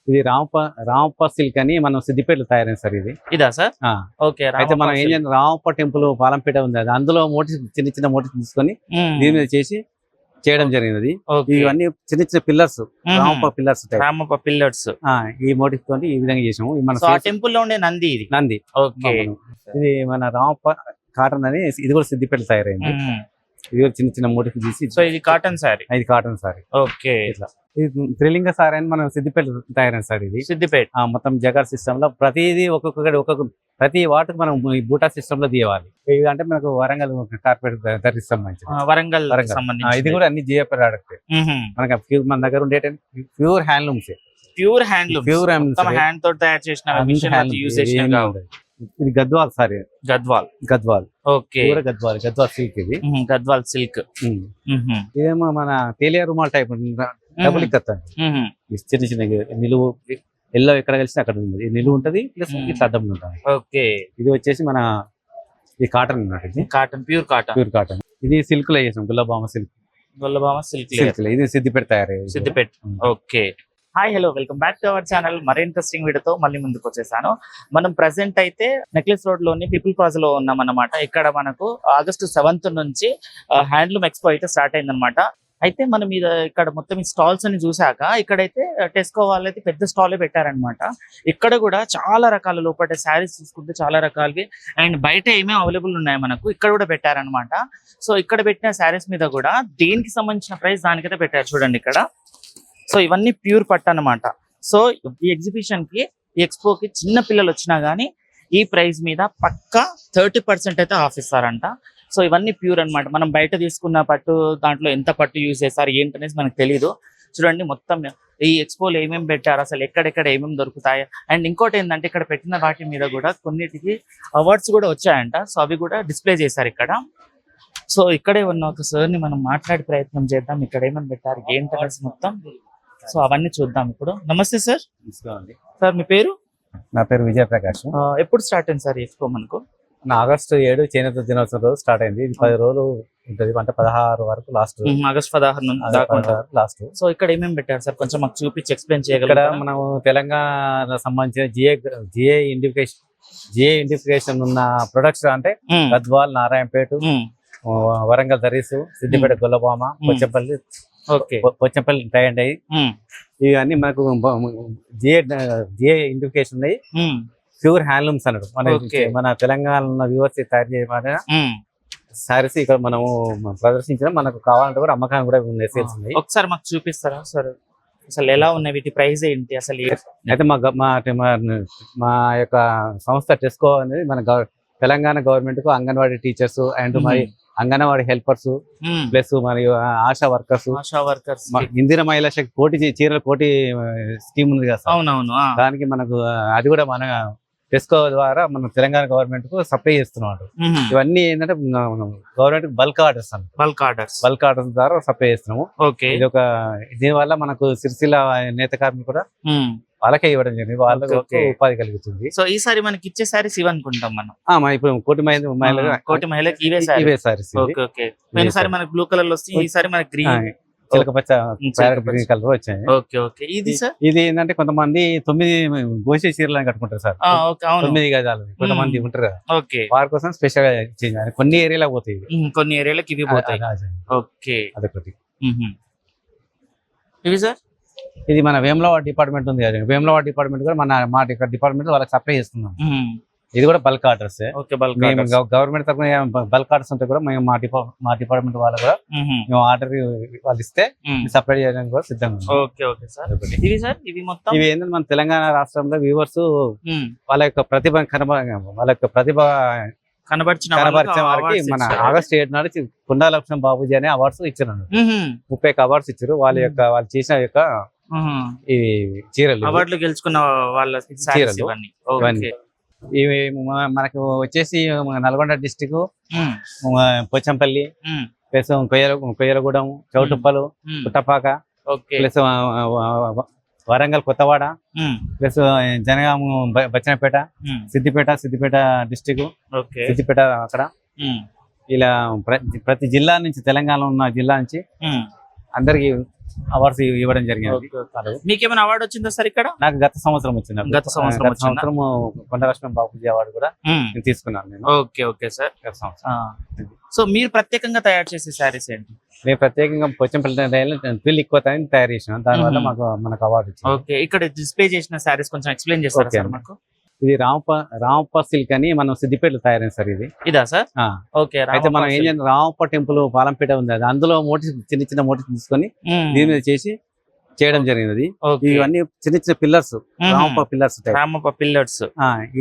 ఇది రామప్ప సిల్క్ అని మనం సిద్దిపేటలో తయారైంది సార్ ఇది. ఇదా సార్? ఓకే. అయితే మనం ఏం చేయాలి, రామప్ప టెంపుల్ పాలంపేట ఉంది, అది అందులో చిన్న చిన్న మోటివ్స్ తీసుకొని దీని మీద చేసి చేయడం జరిగినది. ఇవన్నీ చిన్న చిన్న pillars, Ramappa pillars, Ramappa pillars. ఈ మోటివ్ తోటి ఈ విధంగా చేసాము. మన టెంపుల్ లో ఉండే నంది ఇది. నంది. ఓకే. ఇది మన రామప్ప కాటన్ అని, ఇది కూడా సిద్దిపేట తయారైంది. ఇది కూడా చిన్న చిన్న మోటివ్ తీసి. సో ఇది కాటన్ సారీ. ఇది కాటన్ సారీ. ఓకే. ఇట్లా ఇది త్రిలింగ సారీ అని మనం సిద్దిపేట తయారైంది సార్. ఇది సిద్దిపేట మొత్తం జగార్ సిస్టమ్ లో ప్రతిదీ ఒక్కొక్క ప్రతి వాటికి మనం ఈ బూటా సిస్టమ్ లో తీయాలి. ఇది అంటే మనకు వరంగల్ కార్పొరేట్ ధరిస్తాం మంచి వరంగల్. ఇది కూడా అన్ని జియో ప్రోడక్ట్. మనకి మన దగ్గర ఉండే ప్యూర్ హ్యాండ్లూమ్స్. ప్యూర్ హ్యాండ్ తో తయారు చేసిన. ఇది Gadwal sorry. Gadwal. Okay. Gadwal silk. ఇది గద్వాల్ సిల్క్. ఇదేమో మన తేలియా రుమాల్ టైప్ డబుల్ ఇక్కత్. చిన్న చిన్న నిలువు ఎల్లో ఎక్కడ కలిసి అక్కడ ఉంది, నిలువు ఉంటది ప్లస్ ఇట్లా అడ్డం ఉంటుంది. ఓకే. ఇది వచ్చేసి మన ఈ కాటన్ అన్నమాట. ఇది కాటన్, ప్యూర్ కాటన్. ఇది సిల్క్ లో చేసాం, గుల్లబామ సిల్క్. ఇది సిద్దిపేట తయారయ్యేది. Siddipet. Okay. Hi, hello, welcome back to our channel. మరీ ఇంట్రెస్టింగ్ వీడియోతో మళ్ళీ ముందుకు వచ్చేసాను. మనం ప్రెసెంట్ అయితే నెక్లెస్ రోడ్ లోని పీపుల్ ప్లాజా లో ఉన్నాం అన్నమాట. ఇక్కడ మనకు August 7th నుంచి హ్యాండ్లూమ్ ఎక్స్పో అయితే స్టార్ట్ అయిందనమాట. అయితే మనం ఇక్కడ మొత్తం ఈ స్టాల్స్ అని చూసాక ఇక్కడైతే టెస్కో వాళ్ళైతే పెద్ద స్టాల్ పెట్టారనమాట. ఇక్కడ కూడా చాలా రకాల లోపల శారీస్ చూసుకుంటే చాలా రకాలకి, అండ్ బయట ఏమేమి అవైలబుల్ ఉన్నాయి మనకు ఇక్కడ కూడా పెట్టారనమాట. సో ఇక్కడ పెట్టిన శారీస్ మీద కూడా దేనికి సంబంధించిన ప్రైస్ దానికైతే పెట్టారు చూడండి ఇక్కడ. సో ఇవన్నీ ప్యూర్ పట్టు అనమాట. సో ఈ ఎగ్జిబిషన్ కి, ఈ ఎక్స్పోకి చిన్న పిల్లలు వచ్చినా గానీ ఈ ప్రైస్ మీద పక్కా 30% అయితే ఆఫ్ ఇస్తారంట. సో ఇవన్నీ ప్యూర్ అనమాట. మనం బయట తీసుకున్న పట్టు దాంట్లో ఎంత పట్టు యూజ్ చేస్తారు ఏంటనేది మనకు తెలియదు. చూడండి మొత్తం ఈ ఎక్స్పోలో ఏమేమి పెట్టారు, అసలు ఎక్కడెక్కడ ఏమేమి దొరుకుతాయి. అండ్ ఇంకోటి ఏంటంటే ఇక్కడ పెట్టిన వాటి మీద కూడా కొన్నిటికి అవార్డ్స్ కూడా వచ్చాయంట. సో అవి కూడా డిస్ప్లే చేశారు ఇక్కడ. సో ఇక్కడే ఉన్న ఒక సార్ని మనం మాట్లాడే ప్రయత్నం చేద్దాం. ఇక్కడ ఏమేమి పెట్టారు ఏంటనేసి మొత్తం. సో అవన్నీ చూద్దాం ఇప్పుడు. నమస్తే సార్. సార్ మీ పేరు? నా పేరు విజయప్రకాష్. ఎప్పుడు స్టార్ట్ అయింది సార్ ఎక్స్పో మనకు? August 7 చేనేత దినోత్సవం రోజు స్టార్ట్ అయింది. ఇది 10 రోజులు ఉంటుంది, అంటే 16 వరకు లాస్ట్. August 16 last. సో ఇక్కడ ఏమేమి పెట్టారు సార్, కొంచెం మాకు చూపించి ఎక్స్ప్లెయిన్ చేయగలరా? ఇక్కడ మనం తెలంగాణ సంబంధించిన జిఏ ఇండిఫికేషన్ ఉన్న ప్రొడక్ట్స్ అంటే గద్వాల్, నారాయణపేట, వరంగల్ దరీసు, సిద్దిపేట గుల్లబామ, పోచంపల్లి టై అండ్ అయ్యి ఇవన్నీ మనకు జిఏ ఇండిఫికేషన్ ఉన్నాయి. ప్యూర్ హ్యాండ్లూమ్స్ అన్నాడు. మన తెలంగాణ వ్యూవర్స్ తయారు చేయబడిన సారీస్ ఇక్కడ మనము ప్రదర్శించిన, మనకు కావాలంటే కూడా అమ్మకానికి కూడా ఉన్నాయి, సేల్స్ ఉన్నాయి. ఒకసారి మాకు చూపిస్తారా సార్, అసలు ఎలా ఉన్నాయి, వీటి ప్రైస్ ఏంటి అసలు? అయితే మా యొక్క సంస్థ టెస్కో అనేది మన తెలంగాణ గవర్నమెంట్ కు అంగన్వాడీ టీచర్స్ అండ్ మరి అంగన్వాడీ హెల్పర్స్ ప్లస్ మరియు ఆశా వర్కర్స్, ఇందిరా మహిళా శక్తి కోటి చీరల కోటి స్కీమ్ ఉంది కదా. అవునవును. దానికి మనకు అది కూడా మన టెస్కో ద్వారా మన తెలంగాణ గవర్నమెంట్ కు సప్లై చేస్తున్నాడు. ఇవన్నీ ఏంటంటే గవర్నమెంట్ బల్క్ ఆర్డర్స్ ద్వారా సప్లై చేస్తున్నాము. ఇది ఒక దీని వల్ల మనకు సిరిసిల్ల నేత కార్మికులు కూడా వాళ్ళకే ఇవ్వడం జరిగింది, వాళ్ళకి ఉపాధి కలుగుతుంది. సో ఈసారి మనకి ఇచ్చే సారీస్ ఇవనుకుంటాం మనం. ఇప్పుడు కోటి మహిళకి ఇవే సారీస్. మనకి బ్లూ కలర్ లో వస్తాయి, ఈసారి మనకి గ్రీన్, చిలకపచ్చ గ్రీన్ కలర్ వచ్చాయి. ఇది ఏంటంటే కొంతమంది 9 గోషే చీరలను కట్టుకుంటారు సార్, 9 గజాలు కొంతమంది ఉంటారు కదా, వారి కోసం స్పెషల్ గా చేయాలి. కొన్ని ఏరియాలో పోతాయి, కొన్ని ఏరియాలకు ఇవి పోతాయి. అదొకటి. ఇవి సార్, ఇది మన వేములవాడ డిపార్ట్మెంట్ ఉంది కదా, వేములవాడ డిపార్ట్మెంట్ కూడా మా డిపార్ట్మెంట్ వాళ్ళకి సప్లై చేస్తున్నాం. ఇది కూడా బల్క్ ఆర్డర్స్. గవర్నమెంట్ తరఫున బల్క్ ఆర్డర్స్ ఉంటే కూడా మేము మా డిపార్ట్మెంట్ వాళ్ళు కూడా మేము ఆర్డర్ వాళ్ళు ఇస్తే సప్లై చేయడానికి కూడా సిద్ధంగా. ఇవి ఏంటంటే మన తెలంగాణ రాష్ట్రంలో వ్యూవర్స్ వాళ్ళ యొక్క ప్రతిభ కనబరిచిన వారికి మన August 7 నాడు కుండా లక్ష్మణ బాబుజీ అనే అవార్డ్స్ ఇచ్చారు. 30 అవార్డ్స్ ఇచ్చారు. వాళ్ళు చేసిన యొక్క ఈ చీరలు, అవార్డులు గెలుచుకున్న వాళ్ళ చీరలు ఇవన్నీ. ఇవి మనకు వచ్చేసి Nalgonda district, Pochampally plus Koyyalagudem, Choutuppal, Puttapaka plus Warangal Kothawada plus Jangaon Bachannapet, Siddipet district, Siddipet అక్కడ. ఇలా ప్రతి జిల్లా నుంచి, తెలంగాణలో ఉన్న జిల్లా నుంచి అందరికి అవార్డ్స్ ఇవ్వడం జరిగింది. మీకేమైనా అవార్డు వచ్చిందా సార్ ఇక్కడ? నాకు గత సంవత్సరం వచ్చింది. గత సంవత్సరం కొండలక్ష్మణ్ బాపూజీ అవార్డు కూడా నేను తీసుకున్నాను నేను. Okay sir. గత సంవత్సరం. సో మీరు ప్రత్యేకంగా తయారు చేసే శారీస్ ఏంటి? నేను ప్రత్యేకంగా పోచంపల్లి ట్విల్ ఎక్కువ తయారు చేసిన దానివల్ల మనకు అవార్డు వచ్చింది. ఓకే, ఇక్కడ డిస్ప్లే చేసిన శారీస్ కొంచెం ఎక్స్ప్లెయిన్ చేస్తారా సార్ మాకు? ఇది రామప్ప సిల్క్ అని మనం సిద్దిపేటలో తయారైంది సార్. ఇది ఇదా సార్? ఓకే. అయితే మనం ఏం చేయాలి, రామప్ప టెంపుల్ పాలంపేట ఉంది, అది అందులో చిన్న మోటివ్స్ తీసుకొని దీని మీద చేయడం జరిగినది. ఇవన్నీ చిన్న చిన్న పిల్లర్స్, రామప్ప పిల్లర్స్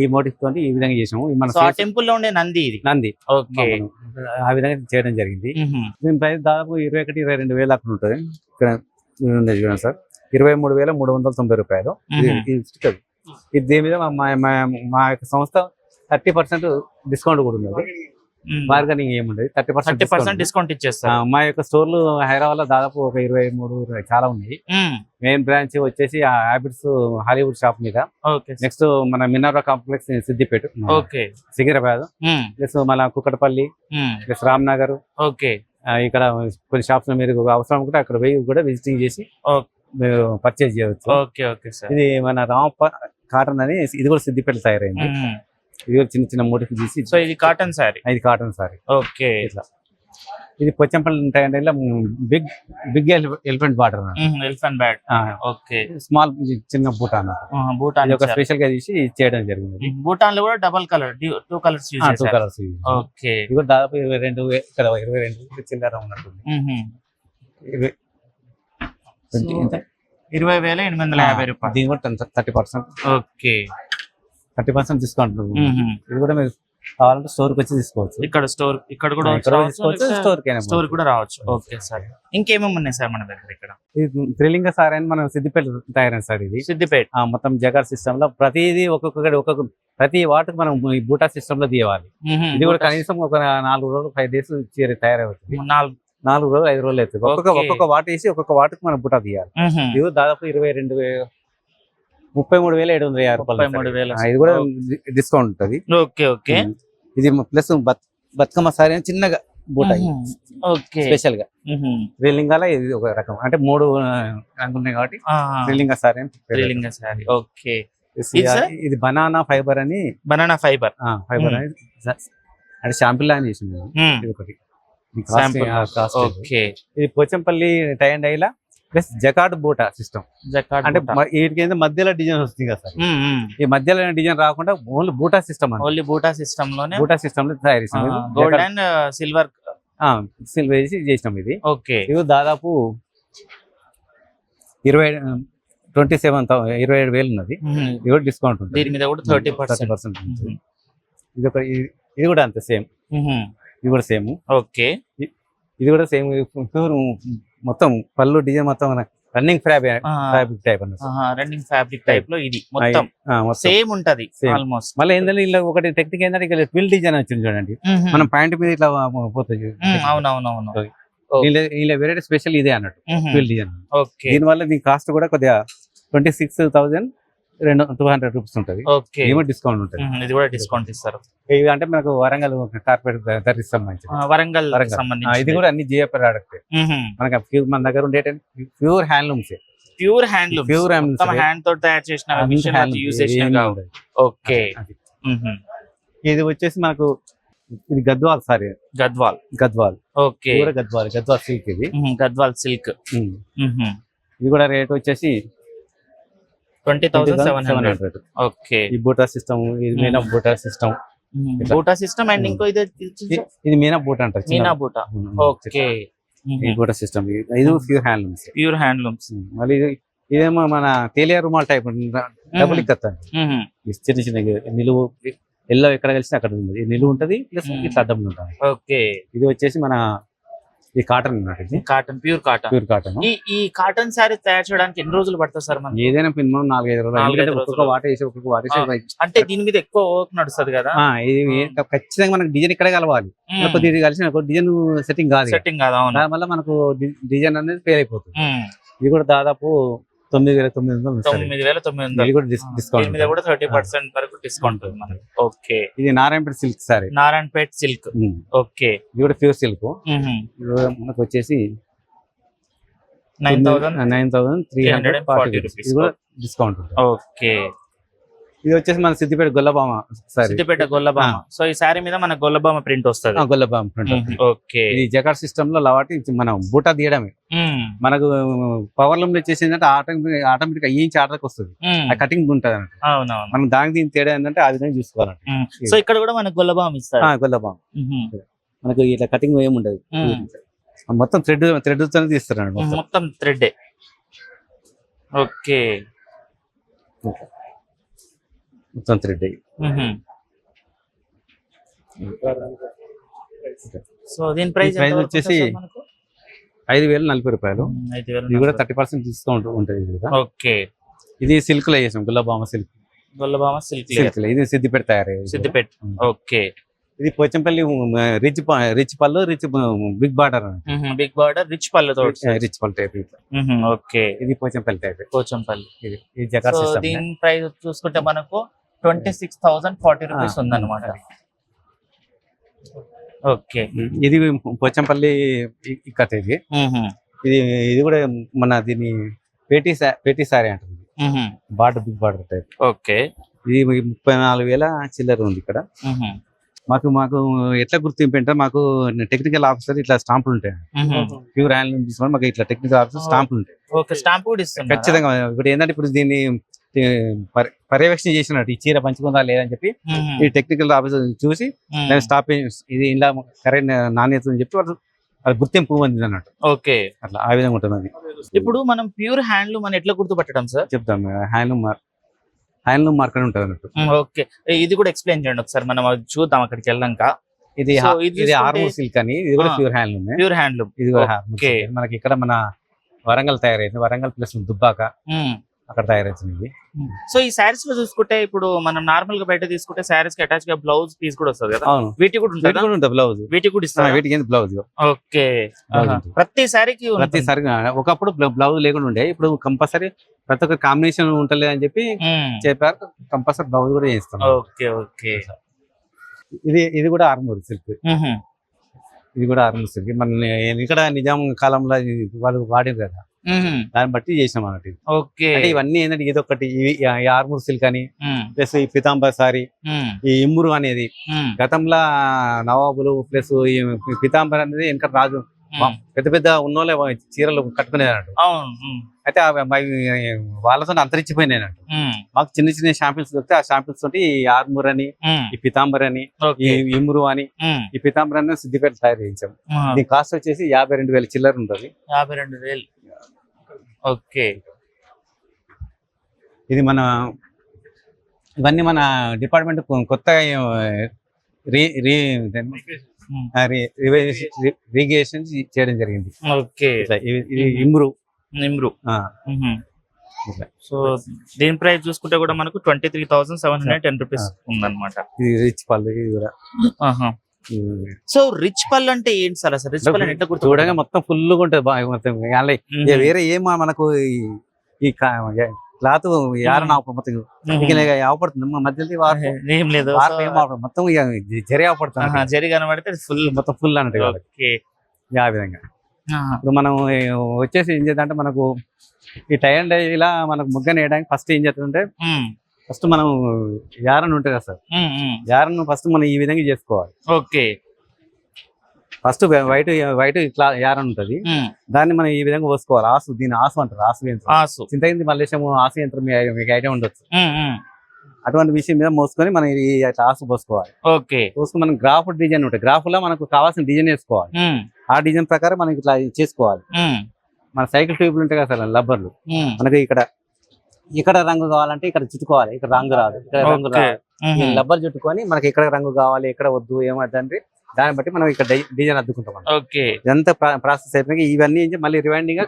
ఈ మోటివ్ తోటి ఈ విధంగా చేసాము. మన టెంపుల్ లో ఉండే నంది ఓకే ఆ విధంగా చేయడం జరిగింది. దీని ప్రైస్ దాదాపు 21-22 వేలు దాకా ఉంటుంది. ఇక్కడ చూడండి సార్, 23,390 రూపాయలు. ఇది దీని మీద మా యొక్క సంస్థ 30% డిస్కౌంట్ కూడా ఉన్నది. బార్గెనింగ్ ఏముండదు, 30% డిస్కౌంట్ ఇచ్చేస్తారు. మా యొక్క స్టోర్లు హైదరాబాద్ లో దాదాపు ఒక 23 చాలా ఉన్నాయి. మెయిన్ బ్రాంచ్ వచ్చేసి హ్యాబిట్స్ హాలీవుడ్ షాప్ మీద, నెక్స్ట్ మన మినారా కాంప్లెక్స్ సిద్దిపేట, సికింద్రాబాద్, ప్లస్ మన కుక్కటపల్లి, ప్లస్ రామ్నగర్. ఇక్కడ కొన్ని షాప్స్ మీరు అవసరం అనుకుంటే అక్కడ పోయి కూడా విజిటింగ్ చేసి మీరు పర్చేజ్ చేయవచ్చు. ఇది మన రామప్ప కాటన్ అని, ఇది కూడా సిద్దిపేట తయారైంది. ఇది కూడా చిన్న మోటివ్ తీసి. సో ఇది కాటన్ సారీ? ఇది కాటన్ సారీ. ఓకే. ఇట్లా ఇది Pochampally big elephant border, okay. Small చిన్న బూటాన్ ఒక స్పెషల్ గా తీసి చేయడం జరిగింది. బూటాన్ లో కూడా డబల్ కలర్, 2 కలర్స్ యూజ్ చేశారు. ఓకే. ఇది కూడా దాదాపు 22 ఇక్కడ 22 చిల్లర ఉన్నట్టుంది. 20,850 రూపాయలు. దీని కూడా 30%. Okay, 30% discount. ఇది కూడా మీరు కావాలంటే స్టోర్ కి వచ్చి తీసుకోవచ్చు. ఇక్కడ కూడా స్టోర్ కూడా రావచ్చు. Okay sir. ఇంకేమేమి ఉన్నాయి సార్ మన దగ్గర? ఇక్కడ ఇది త్రిలింగ సారీ అని మనం సిద్దిపేట తయారైన సార్. ఇది సిద్దిపేట మొత్తం జగార్ సిస్టమ్ లో ప్రతిదీ ఒక్కొక్క ప్రతి వాటికి మనం ఈ బూటా సిస్టమ్ లో తీయాలి. ఇది కూడా కనీసం ఒక 4 రోజులు 5 డేస్ తయారవుతుంది. 4 రోజులు 5 రోజులు అవుతుంది. ఒక్కొక్క వాట వేసి ఒక్కొక్క వాటికి మనం బుటా తీయాలి. ఇది దాదాపు 33,750 రూపాయలు. ఇది కూడా డిస్కౌంట్ ఉంటుంది. ఇది ప్లస్ బతుకమ్మ సారీ అని చిన్నగా బూటా స్పెషల్ గా శ్రీలింగాల. ఇది ఒక రకం అంటే 3 రంగులు ఉన్నాయి కాబట్టి శ్రీలింగ సారీ అని. ఇది బనానా ఫైబర్ అని అంటే షాంపిల్ అని చేసింది. ఇది ఒకటి. ఇది పోచంపల్లి టై అండ్ డైలా ప్లస్ జకార్డ్ బూటా సిస్టమ్. అంటే వీటికి మధ్యలో డిజైన్ వస్తుంది కదా సార్. ఈ మధ్యలో డిజైన్ రాకుండా ఓన్లీ బూటా సిస్టమ్ బూటా సిస్టమ్ లో తయారు చేసాం. గోల్డ్ అండ్ సిల్వర్ వేసి చేసినాం. ఇది ఇది దాదాపు 27,000 ఉన్నది. ఇది కూడా డిస్కౌంట్ ఉంటుంది. దీని మీద కూడా 30% ఇది కూడా అంతే సేమ్. ఇది కూడా సేమ్. ఓకే. ఇది కూడా సేమ్. ప్యూర్ మొత్తం పళ్ళు డిజైన్ మొత్తం running fabric type running fabric type లో ఇది మొత్తం సేమ్ ఉంటది ఆల్మోస్ట్. మళ్ళీ ఏంటంటే ఇలా ఒకటి టెక్నిక్ ఏంటంటే ఇక్కడ ట్విల్ డిజైన్ వచ్చింది చూడండి. మనం ప్యాంట్ మీద ఇట్లా పోతుంది. అవునవునవును. ఇలా వెరైటీ స్పెషల్ ఇదే అన్నట్టు ట్విల్ డిజైన్. దీని వల్ల దీని కాస్ట్ కూడా కొద్దిగా 26,200 రూపీస్ ఉంటుంది. డిస్కౌంట్ ఉంటుంది. ఇది కూడా డిస్కౌంట్ ఇస్తారు. ఇది అంటే మనకు వరంగల్ కార్పెట్ ధరిస్తాం. వరంగల్ ఇది కూడా అన్ని జిఏ ప్రోడక్ట్. మనకి మన దగ్గర ఉండే ప్యూర్ హ్యాండ్లూమ్స్. హ్యాండ్ తో తయారు చేసిన. ఓకే. ఇది వచ్చేసి మనకు ఇది Gadwal sorry. Gadwal. Okay. Gadwal silk. ఇది గద్వాల్ సిల్క్. ఇది కూడా రేట్ వచ్చేసి 20,700. ఓకే. ఈ బూటా సిస్టమ్. ఇది మీనా బూటా సిస్టమ్ అండ్ ఇంకో ఇది మీనా బూటా అంటారు. ఓకే. ఈ బూటా సిస్టమ్. ఇది ప్యూర్ హ్యాండ్లూమ్స్. మళ్ళీ ఇదేమో మన తేలియా రుమాల్ టైప్ డబుల్ ఇక్కత్. చిన్న నిలువు ఎల్లో ఎక్కడ కలిసి అక్కడ ఉంది. నిలువు ఉంటది ప్లస్ ఇట్లా అడ్డం ఉంటుంది. ఓకే. ఇది వచ్చేసి మన ఈ కాటన్ ప్యూర్ కాటన్. ఈ కాటన్ శారీ తయారు చేయడానికి ఎన్ని రోజులు పడుతుంది సార్? ఏదైనా మినిమం 4-5 రోజులు. ఒక్కొక్క వాట వేసి అంటే దీని మీద ఎక్కువ వర్క్ నడుస్తుంది కదా. ఇది ఖచ్చితంగా మనకు డిజైన్ ఇక్కడ కలవాలి. కొద్దిగా కలిసిన డిజైన్ సెట్టింగ్ కాదు. దానివల్ల మనకు డిజైన్ అనేది ఫెయిల్ అయిపోతుంది. ఇది కూడా దాదాపు 9,900 కూడా డిస్కౌంట్. 30% వరకు డిస్కౌంట్ ఉంది. ఓకే. ఇది నారాయణపేట సిల్క్ సారీ. ఓకే. ఇది కూడా ప్యూర్ సిల్క్. మనకు వచ్చేసి 9,340 రూపీస్. ఇది కూడా డిస్కౌంట్ ఉంటుంది. ఓకే. ఇది వచ్చేసి మన సిద్దిపేట గొల్లబామ సారీ, సిద్దిపేట గొల్లబామ. సో ఈ సారీ మీద మనకు గొల్లబామ ప్రింట్ వస్తుంది. గొల్లబామ ప్రింట్. ఓకే. ఇది జకాట్ సిస్టమ్ లో లవాటి మనం బూటా తీయడమే. మనకు పవర్ లూమ్ లో చేసిందంటే ఆటోమేటిక్ ఈ ఇంచ్ ఆర్డర్కి వస్తుంది. ఆ కటింగ్ ఉంటుంది అన్నట్టు. అవునవును. మనం దానికి దీనికి తేడా ఏంటంటే ఆ విధంగా చూసుకోవాలంటే. సో ఇక్కడ కూడా మనకు గొల్లబామ ఇస్తారు. గొల్లబామ మనకు ఇట్లా కటింగ్ ఏముండదు, మొత్తం థ్రెడ్ తోనే తీస్తారు. మొత్తం థ్రెడ్. ఓకే. మొత్తం థ్రెడ్. సో దీని ప్రైస్ వచ్చేసి 5,040 రూపాయలు. ఇది కూడా 30% డిస్కౌంట్ ఉంటుంది. ఓకే. ఇది సిల్క్ లో చేసాం, గుల్లబామ సిల్క్. గొల్లబామ సిల్క్. ఇది సిద్దిపేట తయారు. సిద్దిపేట. ఓకే. ఇది పోచంపల్లి రిచ్ పళ్ళు, big border. Big border rich పళ్ళు, రిచ్ పళ్ళు టైప్. ఓకే. ఇది పోచంపల్లి టైప్. పోచంపల్లి. ఇది జకాట్ సిస్టమ్. దీని ప్రైస్ చూసుకుంటే మనకు 26,040 రూపీస్ ఉందన్నమాట. ఓకే. ఇది పోచంపల్లి కథ. ఇది కూడా మన దీని పేటీ సారీ అంటుంది. Border big border type. Okay. ఇది 34,000 చిల్లర ఉంది ఇక్కడ. మాకు ఎట్లా గుర్తింపు అంటే మాకు టెక్నికల్ ఆఫీసర్ ఇట్లా స్టాంపులు ఉంటాయి. ప్యూర్ హ్యాండ్లూమ్ తీసుకుని మాకు ఇట్లా టెక్నికల్ ఆఫీసర్ స్టాంపులు ఉంటాయి. స్టాంప్ కూడా ఇస్తారు ఖచ్చితంగా. ఇప్పుడు ఏంటంటే ఇప్పుడు దీన్ని పర్యవేక్షణ చేసినట్టు ఈ చీర పంచుకుందా లేదని చెప్పి ఈ టెక్నికల్ ఆఫీసర్ చూసి దాని స్టాప్ ఇది ఇలా కరెక్ట్ నాణ్యత అని చెప్పి వాళ్ళు గుర్తింపు పొందింది అన్నట్టు. ఓకే. అట్లా ఆ విధంగా ఉంటుంది అది. ఇప్పుడు మనం ప్యూర్ హ్యాండ్లూమ్ అని ఎట్లా గుర్తుపట్టడం సార్? చెప్తాం. హ్యాండ్లూమ్ మార్కెట్ ఉంటుంది అన్నట్టు. ఓకే. ఇది కూడా ఎక్స్ప్లెయిన్ చేయండి ఒకసారి, మనం అది చూద్దాం అక్కడికి వెళ్ళాక. ఇది ఆర్మూర్ సిల్క్ అని, ఇది కూడా ప్యూర్ హ్యాండ్లూమ్. Pure handloom. ఇది కూడా మనకి ఇక్కడ మన వరంగల్ తయారైంది. వరంగల్ ప్లస్ దుబ్బాక అక్కడ తయారైంది. సో ఈ శారీస్ లో చూసుకుంటే ఇప్పుడు మనం నార్మల్ గా బయట తీసుకుంటే శారీస్ కి అటాచ్ గా బ్లౌజ్ పీస్ కూడా వస్తుంది కదా? వీటికి కూడా ఉంటుంది బ్లౌజ్. వీటికి కూడా ఇస్తారు. వీటికి బ్లౌజ్. ఓకే. ప్రతి సారీకి ఒకప్పుడు బ్లౌజ్ లేకుండా ఉండే, ఇప్పుడు కంపల్సరీ ప్రతి ఒక్క కాంబినేషన్ ఉంటలే అని చెప్పి చెప్పారు. కంపల్సరీ బ్లౌజ్ కూడా చేస్తాం. ఓకే. ఓకే. ఇది కూడా ఆర్మూర్ సిల్క్. ఇది కూడా ఆర్మూర్ సిల్క్. మన ఇక్కడ నిజాం కాలంలో వాళ్ళు వాడారు కదా, దాన్ని బట్టి చేసినాం అన్నట్టు. ఓకే. అంటే ఇవన్నీ ఏంటంటే ఇదొకటి ఆర్మూర్ సిల్క్ అని, ప్లస్ ఈ పితాంబర్ సారీ, ఈ ఇమ్మురు అనేది గతంలో నవాబులు ప్లస్ ఈ పితాంబర్ అనేది వెనక రాజు పెద్ద పెద్ద ఉన్నోళ్ళే చీరలు కట్టుకునేది అన్నట్టు. అయితే వాళ్ళతో అంతరించిపోయినాయి అన్నట్టు. మాకు చిన్న చిన్న షాంపిల్స్ దొరికితే ఆ షాంపిల్స్ తోటి ఈ ఆర్మూర్ అని, ఈ పితాంబర్ అని, ఈ ఇమ్రు అని, ఈ పితాంబర్ అని సిద్దిపేట తయారు చేయించాం. దీని కాస్ట్ వచ్చేసి 52,000 చిల్లర ఉంటుంది. 52,000. ఓకే. ఇది ఇవన్నీ మన డిపార్ట్మెంట్ కొత్తగా రిగేషన్ చేయడం జరిగింది. ఓకే. ఇది ఇమ్రు. సో దీని ప్రైస్ చూసుకుంటే కూడా మనకు 23,710 రూపీస్ ఉందన్నమాట. ఇది రిచ్ పళ్ళు. ఇది కూడా సో రిచ్ పళ్ళు అంటే ఏంటి సార్? అసలు రిచ్ పళ్ళు ఎట్లా గుర్తు? చూడగా మొత్తం ఫుల్ గా ఉంటుంది బాగా. మొత్తం వేరే ఏమో మనకు ఈ క్లాత్ మొత్తం ఆపడుతుంది మధ్యలో ఏం లేదు, మొత్తం జరి ఆపడుతుంది. జరి కనబడితే ఫుల్ మొత్తం ఫుల్ అన్నట్టు. ఆ విధంగా ఇప్పుడు మనం వచ్చేసి ఏం చేద్దాం, మనకు ఈ టై అండ్ డై ఇలా మనకు ముగ్గని వేయడానికి ఫస్ట్ ఏం చేస్తుంటే, ఫస్ట్ మనం యారన్ ఉంటుంది కదా సార్, యారన్ ఫస్ట్ మనం ఈ విధంగా చేసుకోవాలి. ఓకే. ఫస్ట్ వైట్ ఇట్లా యారన్ ఉంటది, దాన్ని మనం ఈ విధంగా పోసుకోవాలి. దీని ఆసు అంటారు. ఆసు చింతగింది మల్లేశము ఆసు యంత్రం మీకు ఐడియా ఉండొచ్చు. అటువంటి విషయం మీద మోసుకొని మనం ఇట్లా ఆసు పోసుకోవాలి. ఓకే. పోసుకొని మనం గ్రాఫ్ డిజైన్ ఉంటుంది, గ్రాఫ్ లో మనకు కావాల్సిన డిజైన్ వేసుకోవాలి. ఆ డిజైన్ ప్రకారం మనం ఇట్లా చేసుకోవాలి. మన సైకిల్ ట్యూబ్లు ఉంటాయి కదా సార్, లబ్బర్లు, మనకి ఇక్కడ రంగు కావాలంటే ఇక్కడ చుట్టుకోవాలి, ఇక్కడ రంగు రాదు, ఇక్కడ రంగు రాదు. లబ్బర్ చుట్టుకొని మనకి ఇక్కడ రంగు కావాలి, ఎక్కడ వద్దు ఏమవుతుందంటే దాన్ని బట్టి మనం ఇక్కడ డిజైన్ అద్దుకుంటాం. ఇదంతా ప్రాసెస్ అయిపోయి ఇవన్నీ మళ్ళీ రివైండింగ్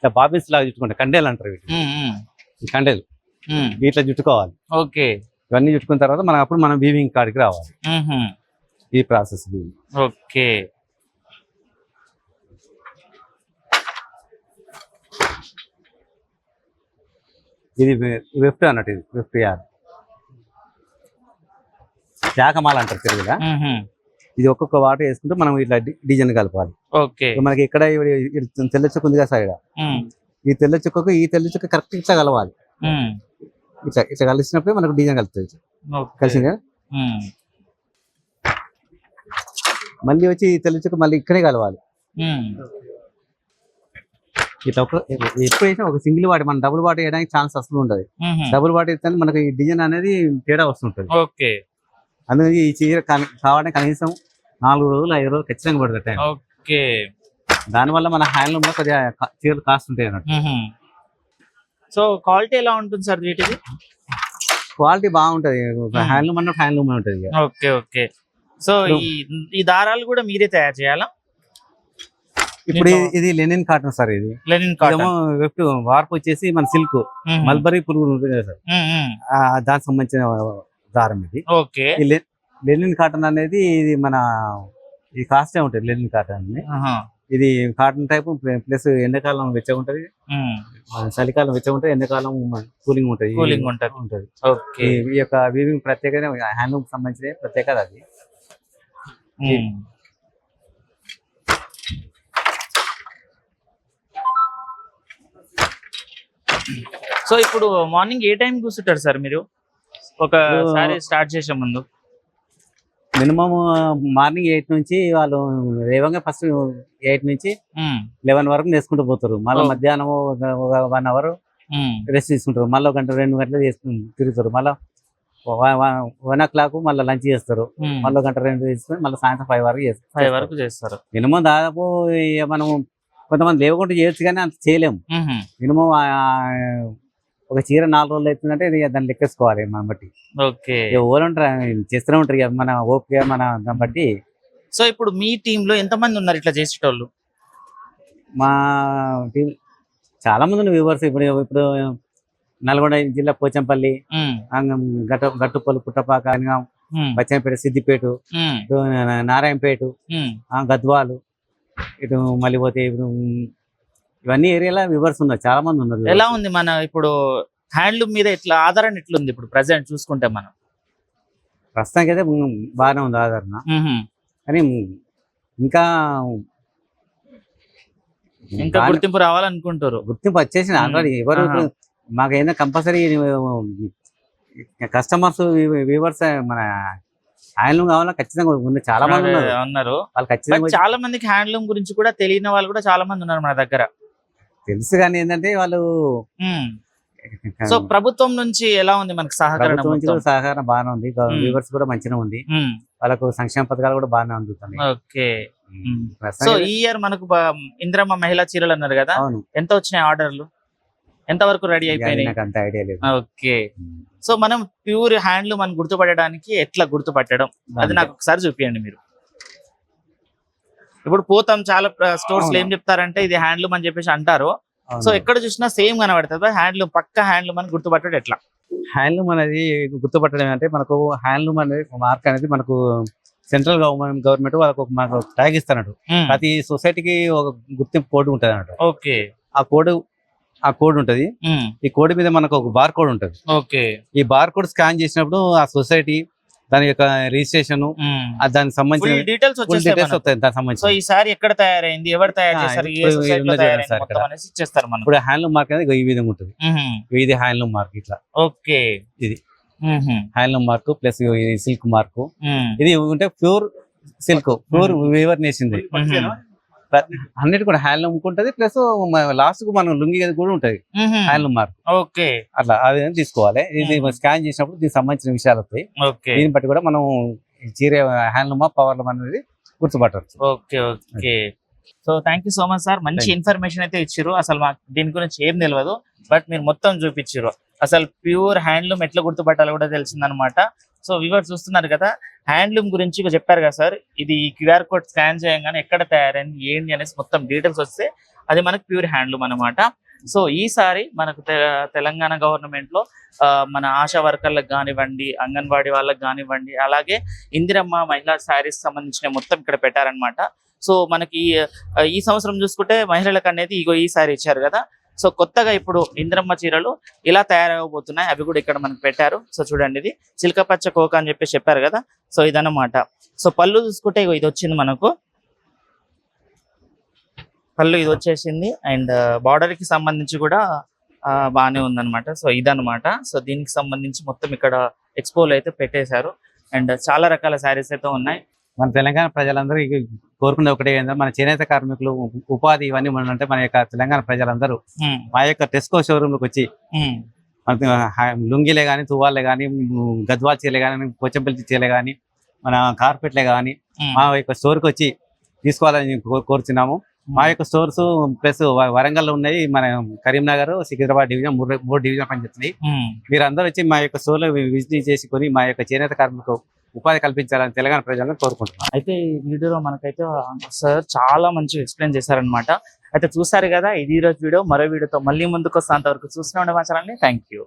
గా బాబిన్స్ లాగా చుట్టుకుంటాం. కండేలు అంటారు వీటి, కండేలు ఇట్లా చుట్టుకోవాలి. ఓకే. ఇవన్నీ చుట్టుకున్న తర్వాత అప్పుడు మనం వీవింగ్ కాడికి రావాలి. ఈ ప్రాసెస్. ఓకే. ఇది వెఫ్ట్ అన్నట్టు. ఇది వెఫ్ట్ యార్ శాఖమాల అంటారు తెలుగుగా. ఇది ఒక్కొక్క వాటర్ వేసుకుంటే మనం ఇట్లా డిజైన్ కలపాలి. ఓకే. మనకి ఇక్కడ తెల్ల చుక్క ఉంది కదా సైడ్, ఈ తెల్ల చుక్కకు ఈ తెల్ల చుక్క కరెక్ట్ ఇట్లా కలవాలి. ఇట్లా ఇట్లా కలిసినప్పుడే మనకు డిజైన్ కలుపుతుంది. కలిసింది కదా. మళ్ళీ వచ్చి ఈ తెల్ల చుక్క మళ్ళీ ఇక్కడే కలవాలి. ఇట్లా ఎప్పుడు వేసినా ఒక సింగిల్ వాటి మనం డబుల్ వాటి వేయడానికి ఛాన్స్ అసలు ఉండదు. డబుల్ వాటి వేస్తే మనకి ఈ డిజైన్ అనేది తేడా వస్తుంటది. అందుకని ఈ చీర కావాలంటే కనీసం 4 రోజులు 5 రోజులు ఖచ్చితంగా పడుతుంది. దానివల్ల మన హ్యాండ్లూమ్ లో కొద్దిగా చీరలు కాస్ట్ ఉంటాయి అన్నట్టు. సో క్వాలిటీ ఎలా ఉంటుంది సార్ వీటిది? క్వాలిటీ బాగుంటది. హ్యాండ్లూమ్ అన్నట్టు హ్యాండ్లూమ్ ఉంటది. Okay okay. సో ఈ దారాలు కూడా మీరే తయారు చేయాలా? ఇప్పుడు ఇది లెనిన్ కాటన్ సార్. ఇది లెనిన్ కాటన్ వార్పు వచ్చేసి మన సిల్క్ మల్బరీ పురుగు ఉంటుంది కదా సార్, దానికి సంబంధించిన దారం ఇది. ఓకే. లెనిన్ కాటన్ అనేది ఇది మన ఈ కాస్టే ఉంటుంది. లెనిన్ కాటన్ ఇది కాటన్ టైప్ ప్లస్ ఎండాకాలం వెచ్చగా ఉంటది, చలికాలం వెచ్చగా ఉంటది, ఎండాకాలం కూలింగ్ ఉంటది. ఈ యొక్క వీవింగ్ ప్రత్యేకత హ్యాండ్లూమ్ సంబంధించిన ప్రత్యేకత అది. సో ఇప్పుడు మార్నింగ్ ఏ టైం కూర్చుంటారు సార్ మీరు ఒక సారీ స్టార్ట్ చేసే ముందు? మినిమం మార్నింగ్ 8 నుంచి వాళ్ళు రేవంగా ఫస్ట్ 8 నుంచి 11 వరకు నేర్చుకుంటూ పోతారు. మళ్ళీ మధ్యాహ్నం 1 అవర్ రెస్ట్ తీసుకుంటారు. మళ్ళీ 1 గంట 2 గంటలు తిరుగుతారు. మళ్ళీ 1 o'clock మళ్ళీ లంచ్ చేస్తారు. మళ్ళీ 1 గంట 2 తీసుకుని మళ్ళీ సాయంత్రం 5 వరకు చేస్తారు. మినిమం దాదాపు మనం కొంతమంది లేవకుండా చేయొచ్చు కానీ అంత చేయలేము. మినిమం ఒక చీర 4 రోజులు అవుతుందంటే దాన్ని లెక్కేసుకోవాలి మనం బట్టి. ఎవరు ఉంటారు చేస్తూనే ఉంటారు మన ఓపిక మన దాన్ని బట్టి. సో ఇప్పుడు మీ టీమ్ లో ఎంతమంది ఉన్నారు ఇట్లా చేసేటోళ్ళు? మా టీం చాలా మంది ఉన్నారు వ్యూవర్స్. ఇప్పుడు నల్గొండ జిల్లా పోచంపల్లి, గట్టుపల్లి, పుట్టపాక, బచ్చనపేట, సిద్దిపేట, నారాయణపేట, గద్వాలు, ఇటు మళ్ళీ పోతే ఇప్పుడు ఇవన్నీ ఏరియాలో వ్యూవర్స్ ఉన్నారు, చాలా మంది ఉన్నారు. ఎలా ఉంది మన ఇప్పుడు హ్యాండ్లూమ్ మీద ఇట్లా ఆదరణ ఎట్లుంది ఇప్పుడు ప్రెసెంట్ చూసుకుంటే? మనం ప్రస్తుతానికి అయితే బాగానే ఉంది ఆదరణ, కానీ ఇంకా గుర్తింపు రావాలనుకుంటారు. గుర్తింపు వచ్చేసింది ఆల్రెడీ. ఎవరు మాకైనా కంపల్సరీ కస్టమర్స్ వ్యూవర్స్ మన హ్యాండ్లూమ్ కావాలా ఖచ్చితంగా ఉంది. చాలా మంది ఉన్నారు. వాళ్ళు ఖచ్చితంగా చాలా మందికి హ్యాండ్లూమ్ గురించి కూడా తెలియని వాళ్ళు కూడా చాలా మంది ఉన్నారు మన దగ్గర. తెలుసు కానీ ఏంటంటే వాళ్ళు సో ప్రభుత్వం నుంచి ఎలా ఉంది మనకి సహకారం? సహకారం బాగానే ఉంది. వ్యూవర్స్ కూడా మంచిగా ఉంది. వాళ్ళకు సంక్షేమ పథకాలు కూడా బాగానే అందుతున్నాయి. ఓకే. సో ఈ ఇయర్ మనకు ఇందిరమ్మ మహిళా చీరలు అన్నారు కదా, ఎంత వచ్చినాయి ఆర్డర్లు? ఎంత వరకు రెడీ అయిపోయినాయి? నాకు అంత ఐడియా లేదు. ఓకే. సో మనం ప్యూర్ హ్యాండ్లూమ్ అని గుర్తుపట్టడానికి ఎట్లా గుర్తుపట్టడం అది నాకు ఒకసారి చూపియండి మీరు. ఇప్పుడు పోతాం చాలా స్టోర్స్ లో ఏం చెప్తారంటే ఇది హ్యాండ్లూమ్ అని చెప్పేసి అంటారు. సో ఎక్కడ చూసినా సేమ్ కనబడుతుంది. హ్యాండ్లూమ్ పక్క హ్యాండ్లూమ్ అని గుర్తుపట్టడం ఎట్లా? హ్యాండ్లూమ్ అనేది గుర్తుపట్టడం అంటే మనకు హ్యాండ్లూమ్ అనేది మార్క్ అనేది మనకు సెంట్రల్ గవర్నమెంట్ వాళ్ళకు మనకు ట్యాగ్ ఇస్తానట్టు. ప్రతి సొసైటీకి ఒక గుర్తింపు కోడ్ ఉంటుంది అన్నట్టు. ఓకే. ఆ కోడ్ ఉంటది. ఈ కోడ్ మీద మనకు ఒక బార్ కోడ్ ఉంటది. ఈ బార్ కోడ్ స్కాన్ చేసినప్పుడు ఆ సొసైటీ దాని యొక్క రిజిస్ట్రేషన్ దానికి సంబంధించిన డీటెయిల్స్ వస్తాయి. దానికి సంబంధించి ఈ సారీ ఎక్కడ తయారైంది, ఎవరు తయారు చేశారు, ఇప్పుడు హ్యాండ్లూమ్ మార్క్ అనేది ఈ విధంగా ఉంటుంది. ఇది హ్యాండ్లూమ్ మార్క్ ఇట్లా. ఓకే. ఇది handloom mark plus silk mark. ఇది ఉంటే ప్యూర్ సిల్క్, ప్యూర్ వీవర్ నేసింది. అన్నిటి కూడా హ్యాండ్లూమ్ ఉంటది. ప్లస్ లాస్ట్ కు మనం లుంగి కూడా ఉంటది హ్యాండ్లూమ్ మార్క్. ఓకే. అట్లా అది తీసుకోవాలి. ఇది స్కాన్ చేసినప్పుడు దీనికి సంబంధించిన విషయాలు వస్తాయి. దీన్ని బట్టి కూడా మనం చీర హ్యాండ్లూమ్ పవర్లూమ్ అనేది గుర్తుపట్టవచ్చు. Okay okay. So thank you so much sir. మంచి ఇన్ఫర్మేషన్ అయితే ఇచ్చారు. అసలు మాకు దీని గురించి ఏం తెలియదు, బట్ మీరు మొత్తం చూపించారు. అసలు ప్యూర్ హ్యాండ్లూమ్ ఎట్లా గుర్తుపట్టాలో కూడా తెలిసిందనమాట. సో వ్యూవర్స్ చూస్తున్నారు కదా, హ్యాండ్లూమ్ గురించి చెప్పారు కదా సార్. ఇది క్యూఆర్ కోడ్ స్కాన్ చేయగానే ఎక్కడ తయారైంది ఏంటి అనేసి మొత్తం డీటెయిల్స్ వస్తే అది మనకు ప్యూర్ హ్యాండ్లూమ్ అనమాట. సో ఈసారి మనకు తెలంగాణ గవర్నమెంట్ లో మన ఆశా వర్కర్లకు కానివ్వండి, అంగన్వాడీ వాళ్ళకి కానివ్వండి, అలాగే ఇందిరమ్మ మహిళా శారీస్ సంబంధించిన మొత్తం ఇక్కడ పెట్టారనమాట. సో మనకి ఈ సంవత్సరం చూసుకుంటే మహిళలకు అనేది ఇగో ఈ సారీ ఇచ్చారు కదా. సో కొత్తగా ఇప్పుడు ఇంద్రమ్మ చీరలు ఇలా తయారవబోతున్నాయి, అవి కూడా ఇక్కడ మనకు పెట్టారు. సో చూడండి, ఇది చిలక పచ్చ కోక అని చెప్పారు కదా, సో ఇదన్నమాట. సో పళ్ళు చూసుకుంటే ఇగో ఇది వచ్చింది మనకు, పళ్ళు ఇది వచ్చేసింది. అండ్ బార్డర్ కి సంబంధించి కూడా బాగానే ఉందన్నమాట. సో ఇదన్నమాట. సో దీనికి సంబంధించి మొత్తం ఇక్కడ ఎక్స్పోలో అయితే పెట్టేశారు. అండ్ చాలా రకాల శారీస్ అయితే ఉన్నాయి. మన తెలంగాణ ప్రజలందరూ కోరుకునే ఒకటే ఏంటంటే మన చేనేత కార్మికులు ఉపాధి ఇవన్నీ అంటే మన యొక్క తెలంగాణ ప్రజలందరూ మా యొక్క టెస్కో షోరూమ్లకు వచ్చి లుంగిలే కానీ, తువ్వాలే కానీ, గద్వాల్ చీరలే కానీ, పోచంపల్లి చీరలే కానీ, మన కార్పెట్లే కానీ మా యొక్క స్టోర్కి వచ్చి తీసుకోవాలని కోరుతున్నాము. మా యొక్క స్టోర్స్ ప్లస్ వరంగల్లో ఉన్నాయి, మన కరీంనగర్, సికింద్రాబాద్ డివిజన్, మూడు డివిజన్ పనిచేస్తున్నాయి. మీరు అందరూ వచ్చి మా యొక్క స్టోర్లో విజిట్ చేసుకొని మా యొక్క చేనేత కార్మికులకు ఉపాధి కల్పించాలని తెలంగాణ ప్రజలను కోరుకుంటున్నాం. అయితే ఈ వీడియోలో మనకైతే సార్ చాలా మంచిగా ఎక్స్ప్లెయిన్ చేశారనమాట. అయితే చూసారు కదా, ఇది ఈరోజు వీడియో. మరో వీడియోతో మళ్ళీ ముందుకు వస్తాను. అంతవరకు చూస్తూనే ఉండమని. Thank you.